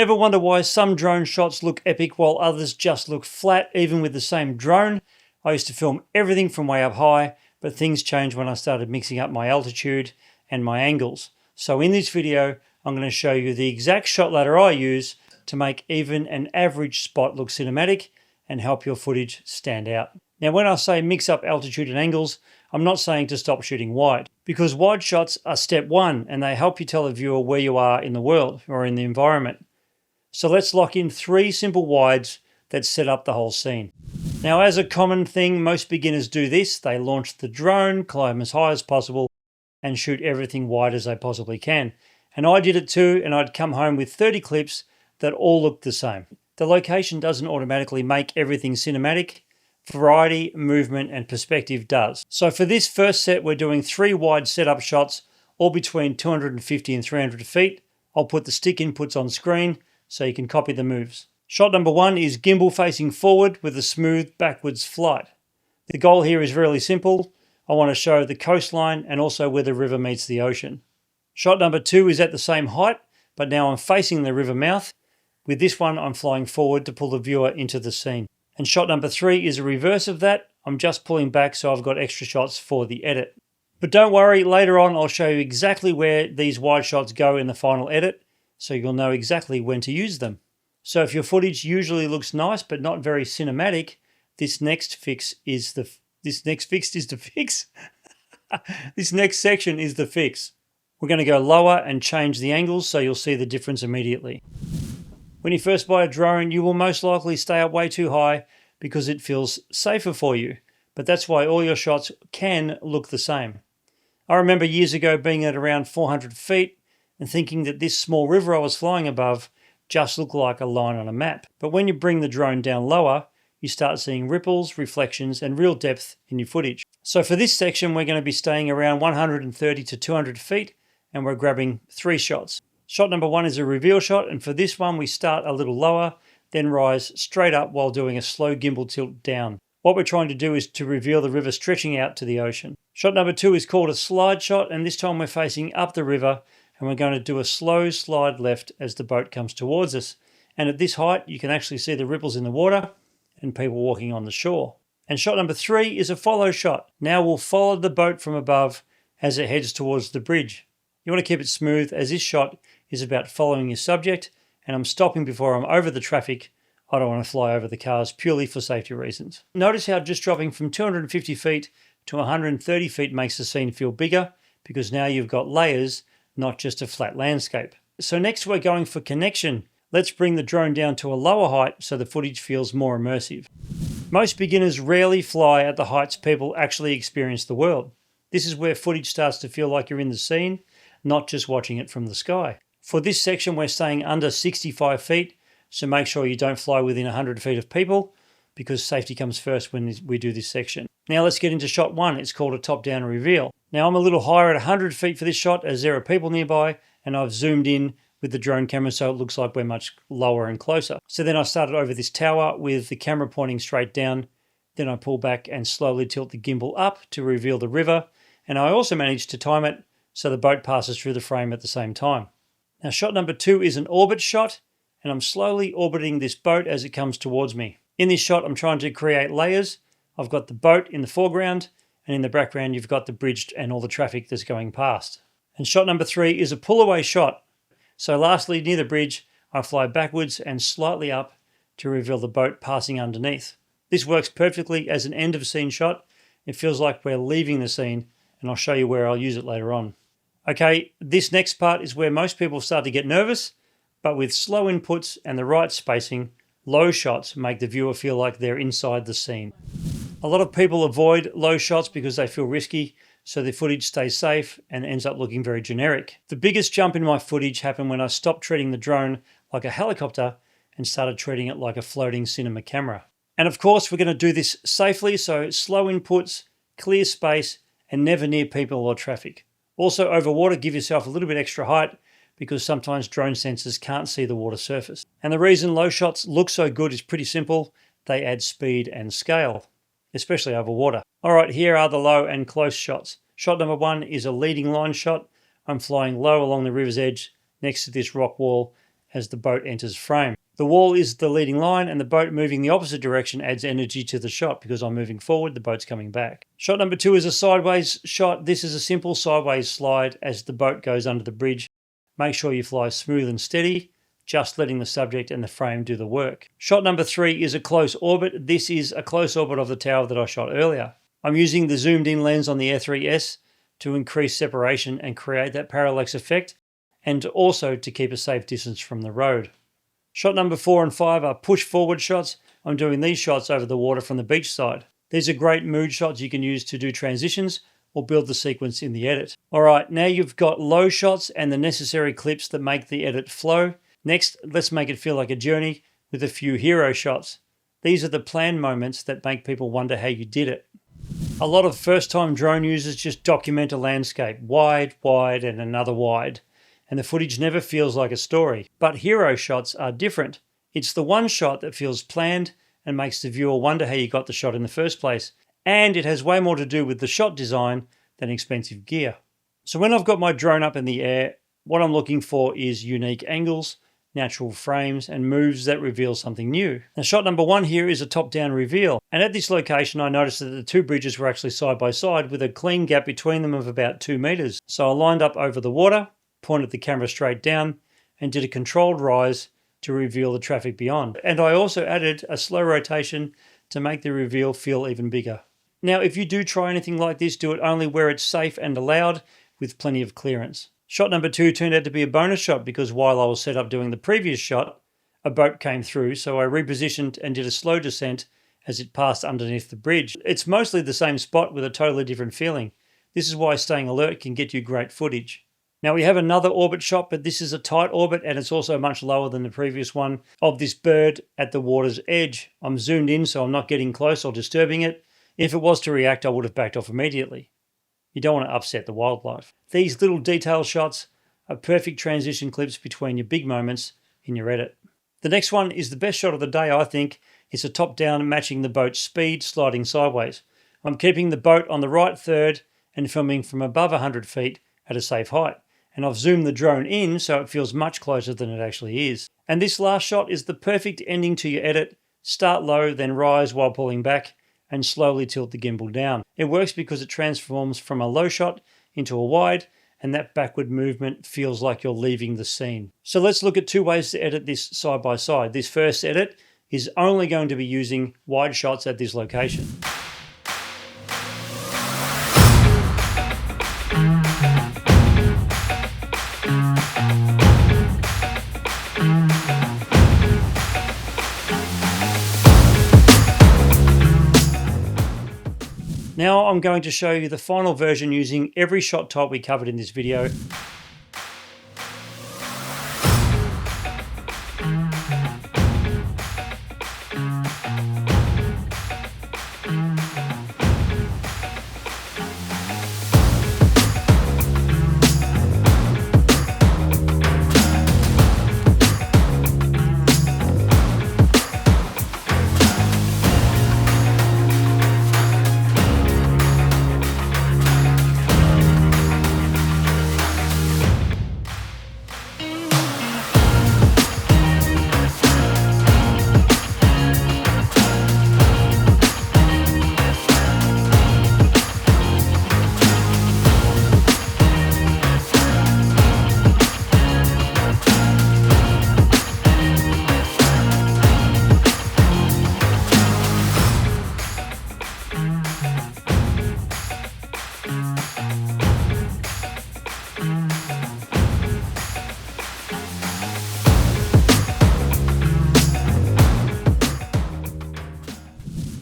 Ever wonder why some drone shots look epic while others just look flat, even with the same drone? I used to film everything from way up high, but things changed when I started mixing up my altitude and my angles. So in this video, I'm going to show you the exact shot ladder I use to make even an average spot look cinematic and help your footage stand out. Now, when I say mix up altitude and angles, I'm not saying to stop shooting wide, because wide shots are step one and they help you tell the viewer where you are in the world or in the environment. So let's lock in 3 simple wides that set up the whole scene. Now, as a common thing, most beginners do this. They launch the drone, climb as high as possible, and shoot everything wide as they possibly can. And I did it too, and I'd come home with 30 clips that all looked the same. The location doesn't automatically make everything cinematic. Variety, movement, and perspective does. So for this first set, we're doing 3 wide setup shots, all between 250 and 300 feet. I'll put the stick inputs on screen so you can copy the moves. Shot number 1 is gimbal facing forward with a smooth backwards flight. The goal here is really simple. I want to show the coastline and also where the river meets the ocean. Shot number 2 is at the same height, but now I'm facing the river mouth. With this one, I'm flying forward to pull the viewer into the scene. And shot number 3 is a reverse of that. I'm just pulling back so I've got extra shots for the edit. But don't worry, later on I'll show you exactly where these wide shots go in the final edit, so you'll know exactly when to use them. So if your footage usually looks nice but not very cinematic, this next section is the fix. We're going to go lower and change the angles so you'll see the difference immediately. When you first buy a drone, you will most likely stay up way too high because it feels safer for you. But that's why all your shots can look the same. I remember years ago being at around 400 feet and thinking that this small river I was flying above just looked like a line on a map. But when you bring the drone down lower, you start seeing ripples, reflections, and real depth in your footage. So for this section, we're going to be staying around 130 to 200 feet, and we're grabbing 3 shots. Shot number 1 is a reveal shot, and for this one, we start a little lower, then rise straight up while doing a slow gimbal tilt down. What we're trying to do is to reveal the river stretching out to the ocean. Shot number 2 is called a slide shot, and this time we're facing up the river, and we're going to do a slow slide left as the boat comes towards us. And at this height, you can actually see the ripples in the water and people walking on the shore. And shot number 3 is a follow shot. Now we'll follow the boat from above as it heads towards the bridge. You want to keep it smooth, as this shot is about following your subject, and I'm stopping before I'm over the traffic. I don't want to fly over the cars purely for safety reasons. Notice how just dropping from 250 feet to 130 feet makes the scene feel bigger, because now you've got layers, not just a flat landscape. So next we're going for connection. Let's bring the drone down to a lower height so the footage feels more immersive. Most beginners rarely fly at the heights people actually experience the world. This is where footage starts to feel like you're in the scene, not just watching it from the sky. For this section, we're staying under 65 feet, so make sure you don't fly within 100 feet of people, because safety comes first when we do this section. Now let's get into shot 1. It's called a top-down reveal. Now I'm a little higher at 100 feet for this shot as there are people nearby, and I've zoomed in with the drone camera so it looks like we're much lower and closer. So then I started over this tower with the camera pointing straight down. Then I pull back and slowly tilt the gimbal up to reveal the river, and I also managed to time it so the boat passes through the frame at the same time. Now shot number 2 is an orbit shot, and I'm slowly orbiting this boat as it comes towards me. In this shot, I'm trying to create layers. I've got the boat in the foreground, and in the background, you've got the bridge and all the traffic that's going past. And shot number 3 is a pull-away shot. So lastly, near the bridge, I fly backwards and slightly up to reveal the boat passing underneath. This works perfectly as an end-of-scene shot. It feels like we're leaving the scene, and I'll show you where I'll use it later on. Okay, this next part is where most people start to get nervous, but with slow inputs and the right spacing, low shots make the viewer feel like they're inside the scene. A lot of people avoid low shots because they feel risky, so the footage stays safe and ends up looking very generic. The biggest jump in my footage happened when I stopped treating the drone like a helicopter and started treating it like a floating cinema camera. And of course, we're going to do this safely, so slow inputs, clear space, and never near people or traffic. Also, over water, give yourself a little bit extra height because sometimes drone sensors can't see the water surface. And the reason low shots look so good is pretty simple. They add speed and scale, especially over water. All right, here are the low and close shots. Shot number 1 is a leading line shot. I'm flying low along the river's edge next to this rock wall, as the boat enters frame. The wall is the leading line, and the boat moving the opposite direction adds energy to the shot because I'm moving forward, the boat's coming back. Shot number 2 is a sideways shot. This is a simple sideways slide as the boat goes under the bridge. Make sure you fly smooth and steady, just letting the subject and the frame do the work. Shot number 3 is a close orbit. This is a close orbit of the tower that I shot earlier. I'm using the zoomed in lens on the R3S to increase separation and create that parallax effect, and also to keep a safe distance from the road. Shot number 4 and 5 are push forward shots. I'm doing these shots over the water from the beach side. These are great mood shots you can use to do transitions or build the sequence in the edit. Alright, now you've got low shots and the necessary clips that make the edit flow. Next, let's make it feel like a journey with a few hero shots. These are the planned moments that make people wonder how you did it. A lot of first-time drone users just document a landscape, wide, wide, and another wide, and the footage never feels like a story. But hero shots are different. It's the one shot that feels planned and makes the viewer wonder how you got the shot in the first place. And it has way more to do with the shot design than expensive gear. So when I've got my drone up in the air, what I'm looking for is unique angles, natural frames, and moves that reveal something new. Now, shot number 1 here is a top-down reveal. And at this location, I noticed that the two bridges were actually side by side with a clean gap between them of about 2 meters. So I lined up over the water, pointed the camera straight down, and did a controlled rise to reveal the traffic beyond. And I also added a slow rotation to make the reveal feel even bigger. Now, if you do try anything like this, do it only where it's safe and allowed with plenty of clearance. Shot number 2 turned out to be a bonus shot because while I was set up doing the previous shot, a boat came through, so I repositioned and did a slow descent as it passed underneath the bridge. It's mostly the same spot with a totally different feeling. This is why staying alert can get you great footage. Now we have another orbit shot, but this is a tight orbit and it's also much lower than the previous one, of this bird at the water's edge. I'm zoomed in so I'm not getting close or disturbing it. If it was to react, I would have backed off immediately. You don't want to upset the wildlife. These little detail shots are perfect transition clips between your big moments in your edit. The next one is the best shot of the day, I think. It's a top-down matching the boat's speed, sliding sideways. I'm keeping the boat on the right third and filming from above 100 feet at a safe height. And I've zoomed the drone in so it feels much closer than it actually is. And this last shot is the perfect ending to your edit. Start low, then rise while pulling back, and slowly tilt the gimbal down. It works because it transforms from a low shot into a wide, and that backward movement feels like you're leaving the scene. So let's look at 2 ways to edit this side by side. This first edit is only going to be using wide shots at this location. Now I'm going to show you the final version using every shot type we covered in this video.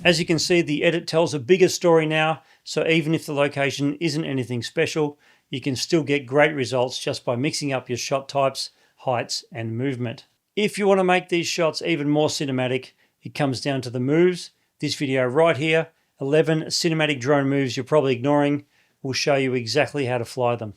As you can see, the edit tells a bigger story now, so even if the location isn't anything special, you can still get great results just by mixing up your shot types, heights, and movement. If you want to make these shots even more cinematic, it comes down to the moves. This video right here, 11 cinematic drone moves you're probably ignoring, will show you exactly how to fly them.